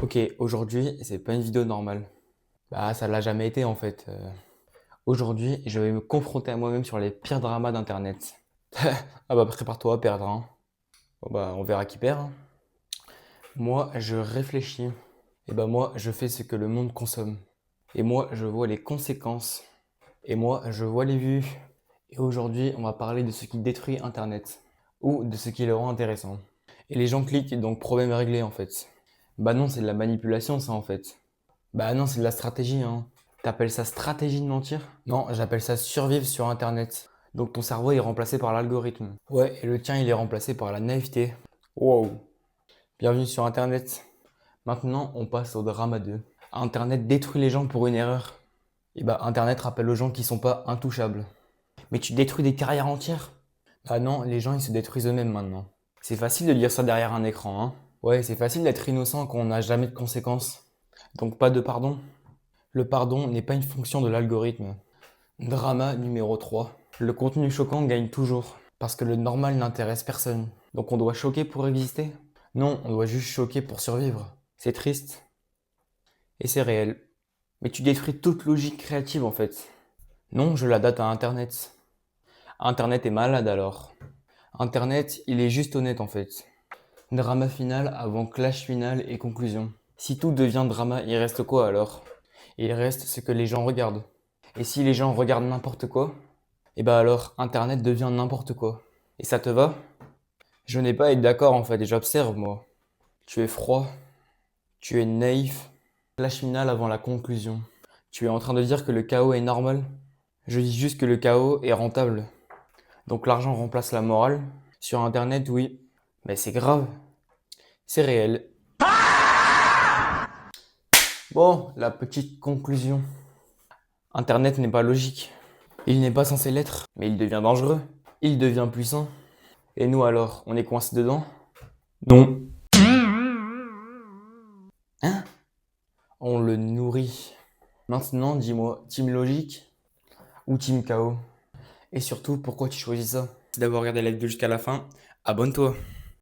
Ok, aujourd'hui, c'est pas une vidéo normale. Bah, ça l'a jamais été en fait. Aujourd'hui, je vais me confronter à moi-même sur les pires dramas d'Internet. Ah bah, prépare-toi à perdre, hein. Bon bah, on verra qui perd, hein. Moi, je réfléchis. Et bah, moi, je fais ce que le monde consomme. Et moi, je vois les conséquences. Et moi, je vois les vues. Et aujourd'hui, on va parler de ce qui détruit Internet. Ou de ce qui le rend intéressant. Et les gens cliquent, donc problème réglé en fait. Bah non, c'est de la manipulation ça en fait. Bah non, c'est de la stratégie, hein. T'appelles ça stratégie de mentir? Non, j'appelle ça survivre sur Internet. Donc ton cerveau est remplacé par l'algorithme. Ouais, et le tien il est remplacé par la naïveté. Wow. Bienvenue sur Internet. Maintenant, on passe au drama 2. Internet détruit les gens pour une erreur. Et bah Internet rappelle aux gens qu'ils sont pas intouchables. Mais tu détruis des carrières entières? Bah non, les gens ils se détruisent eux-mêmes maintenant. C'est facile de dire ça derrière un écran, hein. Ouais, c'est facile d'être innocent quand on n'a jamais de conséquences. Donc pas de pardon. Le pardon n'est pas une fonction de l'algorithme. Drama numéro 3. Le contenu choquant gagne toujours, parce que le normal n'intéresse personne. Donc on doit choquer pour exister? Non, on doit juste choquer pour survivre. C'est triste, et c'est réel. Mais tu détruis toute logique créative en fait. Non, je la date à Internet. Internet est malade alors. Internet, il est juste honnête en fait. Drama final avant clash final et conclusion. Si tout devient drama, il reste quoi alors? Il reste ce que les gens regardent. Et si les gens regardent n'importe quoi, et bah alors Internet devient n'importe quoi. Et ça te va? Je n'ai pas à être d'accord en fait, et j'observe moi. Tu es froid, tu es naïf. Clash final avant la conclusion. Tu es en train de dire que le chaos est normal? Je dis juste que le chaos est rentable. Donc l'argent remplace la morale? Sur Internet, oui. Mais c'est grave. C'est réel. Bon, la petite conclusion. Internet n'est pas logique. Il n'est pas censé l'être, mais il devient dangereux. Il devient puissant. Et nous alors, on est coincé dedans? Non. Hein? On le nourrit. Maintenant, dis-moi, team logique ou team chaos? Et surtout, pourquoi tu choisis ça? C'est d'avoir regardé la vidéo jusqu'à la fin. Abonne-toi.